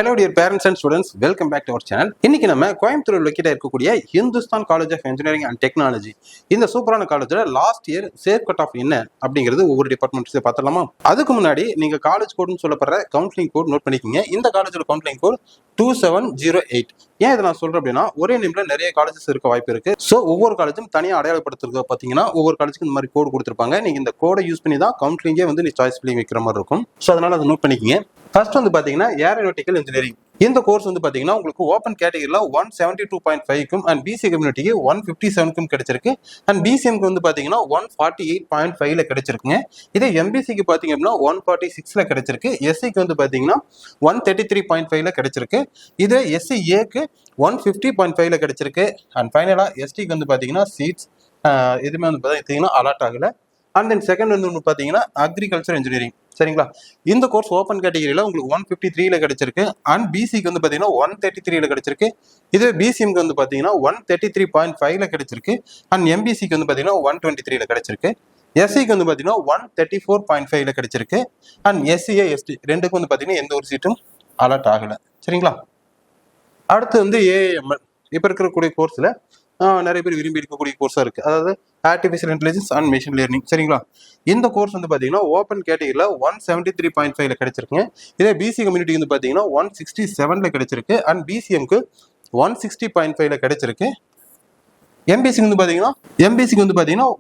Hello dear parents and students, welcome back to our channel. இன்னைக்கு நம்ம Coimbatore locate இருக்கக்கூடிய Hindustan college of engineering and technology இந்த சூப்பரான காலேஜ்ல last year safe cut off என்ன அப்படிங்கிறது ஒவ்வொரு டிபார்ட்மெண்ட்ஸை பார்த்தலாமா? அதுக்கு முன்னாடி நீங்க காலேஜ் கோட்னு சொல்லப்படுற கவுன்சிலிங் கோட் நோட் பண்ணிக்கோங்க. இந்த காலேஜோட கவுன்சிலிங் கோட் 2708. ஏன் இதை நான் சொல்றேன் அப்படின்னா, ஒரே நேம்ல நிறைய காலேஜஸ் இருக்க வாய்ப்பு இருக்கு. ஸோ ஒவ்வொரு காலேஜும் தனியாக அடையாளப்படுத்துறது பார்த்தீங்கன்னா ஒவ்வொரு காலேஜுக்கு இந்த மாதிரி கோடு கொடுத்துருப்பாங்க. நீங்க இந்த கோடை யூஸ் பண்ணி தான் கவுன்சிலிங்கே வந்து நீ சாய்ஸ் பண்ணி வைக்கிற மாதிரி இருக்கும். ஸோ அதனால அதை நோட் பண்ணிக்கோங்க. ஃபர்ஸ்ட் வந்து பாத்தீங்கன்னா ஏரோநாட்டிக்கல் இன்ஜினியரிங். இந்த கோர்ஸ் வந்து பாத்தீங்கன்னா உங்களுக்கு ஓப்பன் கேட்டகரியில 172.5க்கும் அண்ட் பிசி கம்யூனிட்டிக்கு 157க்கும் கிடைச்சிருக்கு. அண்ட் பிசிஎம்க்கு வந்து பாத்தீங்கன்னா 148.5ல கிடைச்சிருக்குங்க. இதே எம்பிசிக்கு பாத்தீங்க அப்படின்னா 146ல கிடைச்சிருக்கு. எஸ்சிக்கு வந்து பாத்தீங்கன்னா 133.5ல கிடைச்சிருக்கு. இதே எஸ்சிஏக்கு 150.5ல கிடைச்சிருக்கு. அண்ட் ஃபைனலா எஸ்டிக்கு வந்து பாத்தீங்கன்னா சீட்ஸ் எதுவுமே வந்து பாத்தீங்கன்னா அலாட் ஆகல. அண்ட் தென் செகண்ட் வந்து பாத்தீங்கன்னா அக்ரிகல்ச்சர் இன்ஜினியரிங். சரிங்களா? இந்த கோர்ஸ் ஓப்பன் கேட்டகரியில உங்களுக்கு 153ல கிடைச்சிருக்கு. அண்ட் பிசிக்கு வந்து பாத்தீங்கன்னா 133ல கிடைச்சிருக்கு. இதே பிசிஎம்க்கு வந்து பாத்தீங்கன்னா 133.5ல கிடைச்சிருக்கு. அண்ட் எம்பிசிக்கு வந்து பாத்தீங்கன்னா 123ல கிடைச்சிருக்கு. எஸ்சிக்கு வந்து பாத்தீங்கன்னா 134.5ல கிடைச்சிருக்கு. அண்ட் எஸ்சிஏ எஸ்டி ரெண்டுக்கும் வந்து பாத்தீங்கன்னா எந்த ஒரு சீட்டும் அலாட் ஆகல. சரிங்களா? அடுத்து வந்து ஏஎம்எல் இப்ப இருக்கக்கூடிய கோர்ஸ்ல நிறைய பேர் விரும்பி இருக்கக்கூடிய கோர்ஸா இருக்கு. அதாவது artificial intelligence and machine learning. சரிங்களா? இந்த கோர்ஸ் வந்து பாத்தீங்கன்னா ஓப்பன் கேட்டகரியில 173.5ல கிடைச்சிருக்குங்க. இதே பிசி கம்யூனிட்டி வந்து பாத்தீங்கன்னா 167ல கிடைச்சிருக்கு. அண்ட் பிசிஎம்க்கு 160.5ல கிடைச்சிருக்கு. எம்பிசிக்கு வந்து பாத்தீங்கன்னா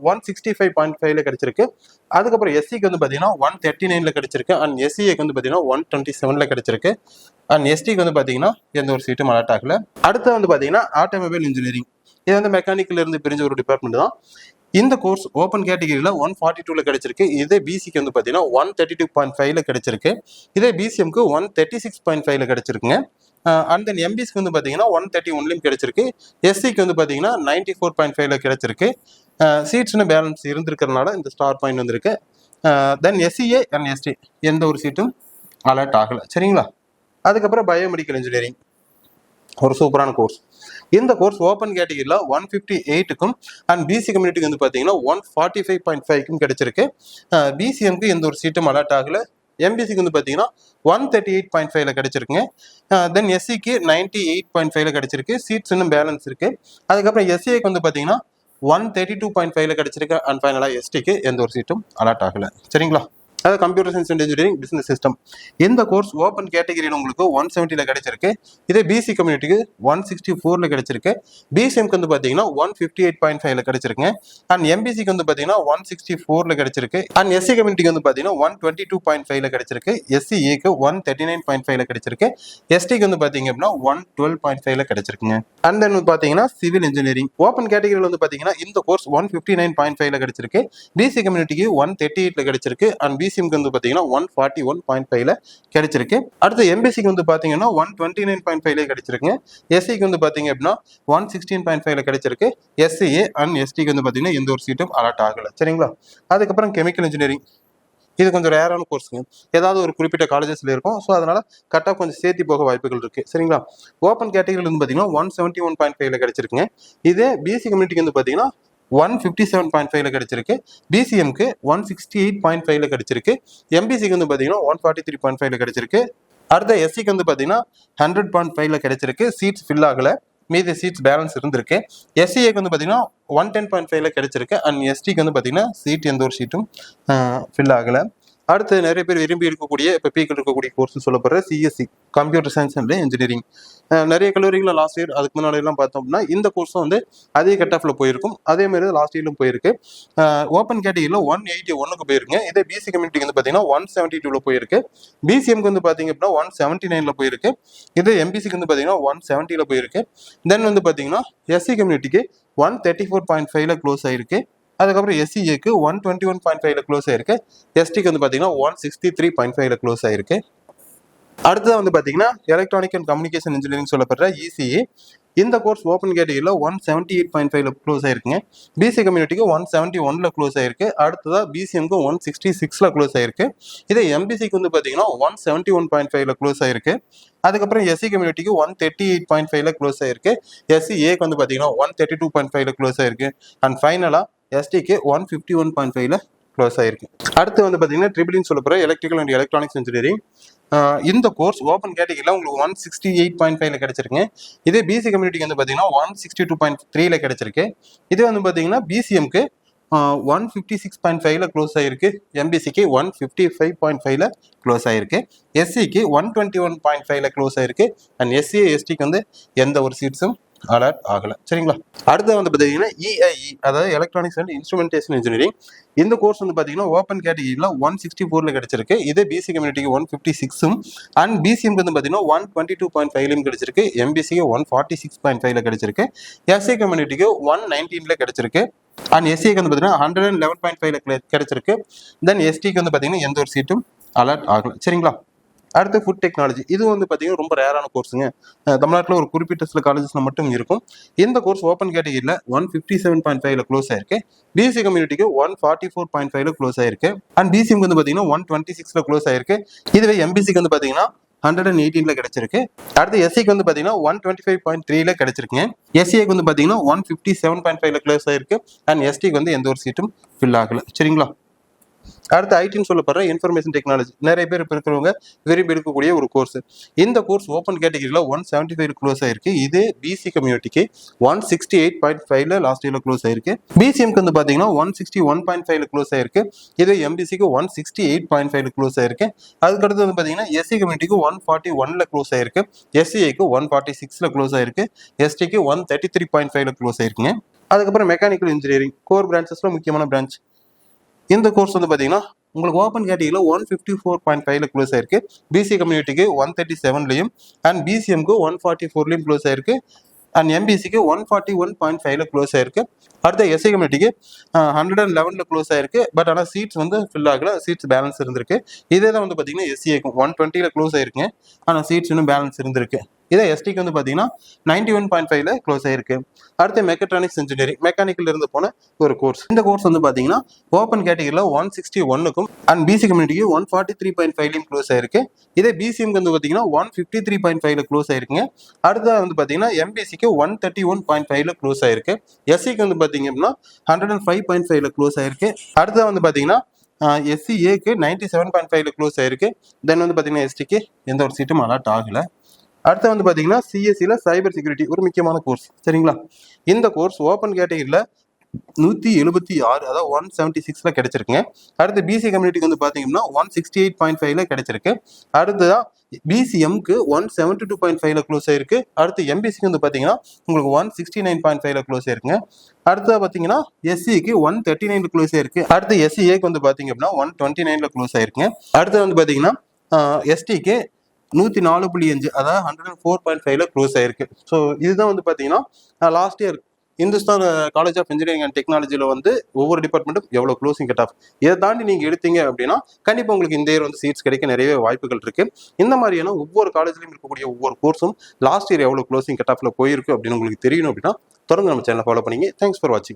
165.5ல கிடைச்சிருக்கு. அதுக்கப்புறம் எஸ்சிக்கு வந்து பாத்தீங்கன்னா 139ல கிடைச்சிருக்கு. அண்ட் எஸ்சிஏக்கு வந்து பாத்தீங்கன்னா 127ல கிடைச்சிருக்கு. அண்ட் எஸ்டிக்கு வந்து பாத்தீங்கன்னா எந்த ஒரு சீட்டும் அலாட் ஆகல. அடுத்து வந்து பாத்தீங்கன்னா ஆட்டோமொபைல் இன்ஜினியரிங். இது வந்து மெக்கானிக்கல் இருந்து பிரிஞ்ச ஒரு டிபார்ட்மெண்ட் தான். இந்த கோர்ஸ் ஓப்பன் கேட்டகரியில 142ல கிடைச்சிருக்கு. இதே பிசிக்கு வந்து பாத்தீங்கன்னா 132.5ல கிடைச்சிருக்கு. இதே பிசிஎம்க்கு 136.5ல கிடைச்சிருக்குங்க. அண்ட் தென் எம்பிசிக்கு வந்து பாத்தீங்கன்னா 131லையும் கிடைச்சிருக்கு. எஸ்சிக்கு வந்து பாத்தீங்கன்னா 94.5ல கிடைச்சிருக்கு. சீட்ஸ்னு பேலன்ஸ் இருந்திருக்கிறதுனால இந்த ஸ்டார் பாயிண்ட் வந்திருக்கு. தென் எஸ்சிஏ அண்ட் எஸ்டி எந்த ஒரு சீட்டும் அலர்ட் ஆகல. சரிங்களா? அதுக்கப்புறம் பயோமெடிக்கல் இன்ஜினியரிங் ஒரு சூப்பரான கோர்ஸ். இந்த கோர்ஸ் ஓப்பன் கேட்டகரியில 158க்கும் அண்ட் பிசி கம்யூனிட்டிக்கு வந்து பாத்தீங்கன்னா 145.5க்கும் கிடைச்சிருக்கு. பிசிஎம்க்கு எந்த ஒரு சீட்டும் அலாட் ஆகல. எம்பிசிக்கு வந்து பாத்தீங்கன்னா 138.5ல கிடைச்சிருக்குங்க. தென் எஸ்சிக்கு 98.5ல கிடைச்சிருக்கு. சீட்ஸ் இன்னும் பேலன்ஸ் இருக்கு. அதுக்கப்புறம் எஸ்சிஏக்கு வந்து பாத்தீங்கன்னா 132.5ல கிடைச்சிருக்கு. அண்ட் ஃபைனலா எஸ்டிக்கு எந்த ஒரு சீட்டும் அலாட் ஆகல. சரிங்களா? அதாவது computer science and engineering business system. இந்த கோர்ஸ் ஓப்பன் கேட்டகரியில் உங்களுக்கு 170ல கிடைச்சிருக்கு. இதே பிசி கம்யூனிட்டிக்கு 164ல கிடைச்சிருக்கு. பிசிஎம்க்கு வந்து பாத்தீங்கன்னா 158.5ல கிடைச்சிருக்குங்க. அண்ட் எம்பிசிக்கு வந்து பாத்தீங்கன்னா 164ல கிடைச்சிருக்கு. அண்ட் எஸ்சி கம்யூனிட்டிக்கு வந்து பாத்தீங்கன்னா 122.5ல கிடைச்சிருக்கு. எஸ்சிஏக்கு 139.5ல கிடைச்சிருக்கு. எஸ்டிக்கு வந்து பாத்தீங்க அப்படின்னா 112.5ல கிடைச்சிருக்குங்க. அண்ட் தென் பாத்தீங்கன்னா சிவில் இன்ஜினியரிங் ஓப்பன் கேட்டகரியில் வந்து பாத்தீங்கன்னா இந்த கோர்ஸ் 159.5ல கிடைச்சிருக்கு. பிசி கம்யூனிட்டிக்கு 138ல கிடைச்சிருக்கு. அண்ட் பிசிஎம்க்கு வந்து பாத்தீங்கன்னா 141.5ல கிடைச்சிருக்கு. அடுத்து எம்பிசிக்கு வந்து பாத்தீங்கன்னா 129.5ல கிடைச்சிருக்குங்க. எஸ்சிக்கு வந்து பாத்தீங்க அப்படின்னா 116.5ல கிடைச்சிருக்கு. எஸ்சிஏ அண்ட் எஸ்டிக்கு வந்து பாத்தீங்கன்னா எந்த ஒரு சீட்டும் அலாட் ஆகல. சரிங்களா? அதுக்கப்புறம் கெமிக்கல் இன்ஜினியரிங். இது கொஞ்சம் ரேரான கோர்ஸுங்க. ஏதாவது ஒரு குறிப்பிட்ட காலேஜஸ்ல இருக்கும். ஸோ அதனால கரெக்டாக கொஞ்சம் சேர்த்தி போக வாய்ப்புகள் இருக்கு. சரிங்களா? ஓப்பன் கேட்டகரியில் வந்து பாத்தீங்கன்னா 171.5ல கிடைச்சிருக்குங்க. இதே பிசி கம்யூனிட்டிக்கு வந்து பாத்தீங்கன்னா 157.5ல கிடைச்சிருக்கு. பிசிஎம்க்கு 168.5ல கிடைச்சிருக்கு. எம்பிசிக்கு வந்து பாத்தீங்கன்னா 143.5ல கிடைச்சிருக்கு. அடுத்த எஸ்சிக்கு வந்து பாத்தீங்கன்னா 100.5ல கிடைச்சிருக்கு. சீட்ஸ் ஃபில் ஆகல. மீதி சீட்ஸ் பேலன்ஸ் இருந்திருக்கு. எஸ்சிஏக்கு வந்து பாத்தீங்கன்னா 110.5ல கிடைச்சிருக்கு. அண்ட் எஸ்டிக்கு வந்து பாத்தீங்கன்னா சீட் எந்த ஒரு சீட்டும் ஃபில் ஆகல. அடுத்து நிறைய பேர் விரும்பி இருக்கக்கூடிய இப்போ பீக்கில் இருக்கக்கூடிய கோர்ஸ் சொல்லப்படுற CSE computer science and engineering. நிறைய கல்லூரிகளில் லாஸ்ட் இயர் அதுக்கு முன்னாடி எல்லாம் பார்த்தோம் அப்படின்னா இந்த கோர்ஸும் வந்து அதே கட் ஆஃப்ல போயிருக்கும். அதே மாதிரி லாஸ்ட் இயர்லும் போயிருக்கு. ஓப்பன் கேட்டகரியில் 181க்கு போயிருங்க. இதே பிசி கம்யூனிட்டிக்கு வந்து பார்த்தீங்கன்னா 172ல போயிருக்கு. பிசிஎம்க்கு வந்து பார்த்தீங்க அப்படின்னா 179ல போயிருக்கு. இதே எம்பிசிக்கு வந்து பார்த்தீங்கன்னா 170ல போயிருக்கு. தென் வந்து பார்த்தீங்கன்னா எஸ்சி கம்யூனிட்டிக்கு 134.5ல க்ளோஸ் ஆயிருக்கு. அதுக்கப்புறம் எஸ்சிஏக்கு 121.5ல க்ளோஸ் ஆயிருக்கு. எஸ்டிக்கு வந்து பாத்தீங்கன்னா 163.5ல க்ளோஸ் ஆயிருக்கு. அடுத்தது வந்து பாத்தீங்கன்னா எலக்ட்ரானிக் அண்ட் கம்யூனிகேஷன் இன்ஜினியரிங் சொல்லப்படுற இசிஇ. இந்த கோர்ஸ் ஓப்பன் கேட்டகரியில 178.5ல க்ளோஸ் ஆயிருக்குங்க. பிசி கம்யூனிட்டிக்கு 171ல க்ளோஸ் ஆயிருக்கு. அடுத்ததா பிசிஎம்க்கு 166ல க்ளோஸ் ஆயிருக்கு. இதே எம்பிசிக்கு வந்து பாத்தீங்கன்னா 171.5ல க்ளோஸ் ஆயிருக்கு. அதுக்கப்புறம் எஸ்சி கம்யூனிட்டிக்கு 138.5ல க்ளோஸ் ஆயிருக்கு. எஸ்சிஏக்கு வந்து பாத்தீங்கன்னா 132.5ல க்ளோஸ் ஆயிருக்கு. அண்ட் ஃபைனலா எஸ்டிக்கு 151.5ல க்ளோஸ் ஆயிருக்கு. அடுத்து வந்து பாத்தீங்கன்னா ட்ரிபிள்னு சொல்லப்படுற எலக்ட்ரிக்கல் அண்ட் எலக்ட்ரானிக்ஸ் இன்ஜினியரிங். இந்த கோர்ஸ் ஓப்பன் கேட்டகரியில் உங்களுக்கு 168.5ல கிடைச்சிருக்குங்க. இதே பிசி கம்யூனிட்டிக்கு வந்து பார்த்தீங்கன்னா 162.3ல கிடைச்சிருக்கு. இதே வந்து பார்த்தீங்கன்னா பிசிஎம்க்கு 156.5ல க்ளோஸ் ஆயிருக்கு. எம்பிசிக்கு 155.5ல க்ளோஸ் ஆயிருக்கு. எஸ்சிக்கு 121.5ல க்ளோஸ் ஆயிருக்கு. அண்ட் எஸ்சி எஸ்டிக்கு வந்து எந்த ஒரு சீட்ஸும் அலாட் ஆகலை. சரிங்களா? அடுத்து வந்து பார்த்தீங்கன்னா இஐஇ, அதாவது எலக்ட்ரானிக்ஸ் அண்ட் இன்ஸ்ட்ருமெண்டேஷன் இன்ஜினியரிங். இந்த கோர்ஸ் வந்து பார்த்தீங்கன்னா ஓப்பன் கேட்டகரியில் 164ல கிடைச்சிருக்கு. இதே பிசி கம்யூனிட்டிக்கு 156ம் அண்ட் பிசிஎம்க்கு வந்து பார்த்தீங்கன்னா 122.5லையும் கிடைச்சிருக்கு. எம்பிசிக்கு 146.5ல கிடைச்சிருக்கு. எஸ்சி கம்யூனிட்டிக்கு 119ல கிடைச்சிருக்கு. அண்ட் எஸ்சிக்கு வந்து பார்த்தீங்கன்னா 111.5ல கிடைச்சிருக்கு. தென் எஸ்டிக்கு வந்து பார்த்தீங்கன்னா எந்த ஒரு சீட்டும் அலாட் ஆகலை. சரிங்களா? அடுத்து ஃபுட் டெக்னாலஜி. இது வந்து பார்த்தீங்கன்னா ரொம்ப ரேரான கோர்ஸுங்க. தமிழ்நாட்டில் ஒரு குறிப்பிட்ட சில காலேஜஸ்ல மட்டும் இருக்கும். இந்த கோர்ஸ் ஓப்பன் கேட்டகரியில் 157.5ல க்ளோஸ் ஆயிருக்கு. பிசி கம்யூனிட்டிக்கு 144.5ல க்ளோஸ் ஆயிருக்கு. அண்ட் பிசிஎம்க்கு வந்து பார்த்தீங்கன்னா 126ல க்ளோஸ் ஆயிருக்கு. இதுவே எம்பிசிக்கு வந்து பார்த்தீங்கன்னா 118ல கிடைச்சிருக்கு. அடுத்து எஸ்சிக்கு வந்து பார்த்தீங்கன்னா 125.3ல கிடைச்சிருக்குங்க. எஸ்சிக்கு வந்து பார்த்தீங்கன்னா 157.5ல க்ளோஸ் ஆயிருக்கு. அண்ட் எஸ்டிக்கு வந்து எந்த ஒரு சீட்டும் ஃபில் ஆகலை. சரிங்களா? அடுத்து ஐடின்னு சொல்லப்படுற இன்ஃபர்மேஷன் டெக்னாலஜி. நிறைய பேர் இப்போ இருக்கிறவங்க விரும்பி எடுக்கக்கூடிய ஒரு கோர்ஸ். இந்த கோர்ஸ் ஓப்பன் கேட்டகரியில் 175 க்ளோஸ் ஆயிருக்கு. இதே பிசி கம்யூனிட்டிக்கு 168.5ல லாஸ்ட் இயர்ல க்ளோஸ் ஆயிருக்கு. பிசிஎம்க்கு வந்து பார்த்தீங்கன்னா 161.5ல க்ளோஸ் ஆயிருக்கு. இதே எம்பிசிக்கு 168.5ல க்ளோஸ் ஆயிருக்கு. அதுக்கடுத்து வந்து பார்த்தீங்கன்னா எஸ்சி கம்யூனிட்டிக்கு 141ல க்ளோஸ் ஆயிருக்கு. எஸ்சிஐக்கு 146ல க்ளோஸ் ஆயிருக்கு. எஸ்டிக்கு 133.5ல க்ளோஸ் ஆயிருக்குங்க. அதுக்கப்புறம் மெக்கானிக்கல் இன்ஜினியரிங் கோர் பிரான்ச்சஸ்ல முக்கியமான பிரான்ச். இந்த கோர்ஸ் வந்து பார்த்தீங்கன்னா உங்களுக்கு ஓப்பன் கேட்டகரியில் 154.5ல க்ளோஸ் ஆயிருக்கு. பிசி கம்யூனிட்டிக்கு 137லையும் அண்ட் பிசிஎம்க்கு 144லையும் க்ளோஸ் ஆயிருக்கு. அண்ட் எம்பிசிக்கு 141.5ல க்ளோஸ் ஆயிருக்கு. அடுத்த எஸ்ஐ கம்யூனிட்டிக்கு 111ல க்ளோஸ் ஆயிருக்கு. பட் ஆனால் சீட்ஸ் வந்து ஃபில் ஆகல, சீட்ஸ் பேலன்ஸ் இருந்திருக்கு. இதே தான் வந்து பார்த்தீங்கன்னா எஸ்சிஐக்கும் 120ல க்ளோஸ் ஆயிருக்குங்க. ஆனால் சீட்ஸ் இன்னும் பேலன்ஸ் இருந்திருக்கு. இதே எஸ்டிக்கு வந்து பார்த்தீங்கன்னா 91.5ல க்ளோஸ் ஆயிருக்கு. அடுத்து மெக்கட்ரானிக்ஸ் இன்ஜினியரிங், மெக்கானிக்கல் இருந்து போன ஒரு கோர்ஸ். இந்த கோர்ஸ் வந்து பார்த்தீங்கன்னா ஓப்பன் கேட்டகரியில் 161க்கும் அண்ட் பிசி கம்யூனிட்டிக்கு 143.5லையும் க்ளோஸ் ஆயிருக்கு. இதே பிசிஎம்க்கு வந்து பார்த்தீங்கன்னா 153.5ல க்ளோஸ் ஆயிருக்குங்க. அடுத்த வந்து பார்த்தீங்கன்னா எம்பிசிக்கு 131.5ல க்ளோஸ் ஆயிருக்கு. எஸ்சிக்கு வந்து பார்த்தீங்க அப்படின்னா 105.5ல க்ளோஸ் ஆயிருக்கு. அடுத்த வந்து பார்த்தீங்கன்னா எஸ்சிஏக்கு 97.5ல க்ளோஸ் ஆயிருக்கு. தென் வந்து பார்த்தீங்கன்னா எஸ்டிக்கு எந்த ஒரு சீட்டும் அலாட் ஆகலை. அடுத்து வந்து பார்த்தீங்கன்னா சிஎஸ்சியில் சைபர் செக்யூரிட்டி ஒரு முக்கியமான கோர்ஸ். சரிங்களா? இந்த கோர்ஸ் ஓப்பன் கேட்டகரியில் 176, அதாவது 176ல கிடைச்சிருக்குங்க. அடுத்து பிசி கம்யூனிட்டிக்கு வந்து பார்த்தீங்கன்னா 168.5ல கிடைச்சிருக்கு. அடுத்ததான் பிசிஎம்க்கு 172.5ல க்ளோஸ் ஆயிருக்கு. அடுத்து எம்பிசிக்கு வந்து பார்த்தீங்கன்னா உங்களுக்கு 169.5ல க்ளோஸ் ஆயிருக்குங்க. அடுத்தது பார்த்தீங்கன்னா எஸ்சிக்கு 139ல க்ளோஸ் ஆயிருக்கு. அடுத்து எஸ்சிஏக்கு வந்து பார்த்தீங்க அப்படின்னா 129ல க்ளோஸ் ஆயிருக்குங்க. அடுத்து வந்து பார்த்தீங்கன்னா எஸ்டிக்கு 104.5, அதாவது 104.5ல க்ளோஸ் ஆயிருக்கு. ஸோ இதுதான் வந்து பார்த்தீங்கன்னா last year Hindustan college of engineering and டெக்னாலஜியில் வந்து ஒவ்வொரு டிபார்ட்மெண்ட்டும் எவ்வளோ க்ளோசிங் கட் ஆஃப். இதை தாண்டி நீங்கள் எடுத்தீங்க அப்படின்னா கண்டிப்பாக உங்களுக்கு இந்த இயர் வந்து சீட்ஸ் கிடைக்க நிறையவே வாய்ப்புகள் இருக்கு. இந்த மாதிரியான ஒவ்வொரு காலேஜ்லையும் இருக்கக்கூடிய ஒவ்வொரு கோர்ஸும் லாஸ்ட் இயர் எவ்வளோ க்ளோசிங் கட் ஆஃப்ல போயிருக்கு அப்படின்னு உங்களுக்கு தெரியணும் அப்படின்னா தொடர்ந்து நம்ம சேனலை ஃபாலோ பண்ணிங்க. தேங்க்ஸ் ஃபார் வாட்சிங்.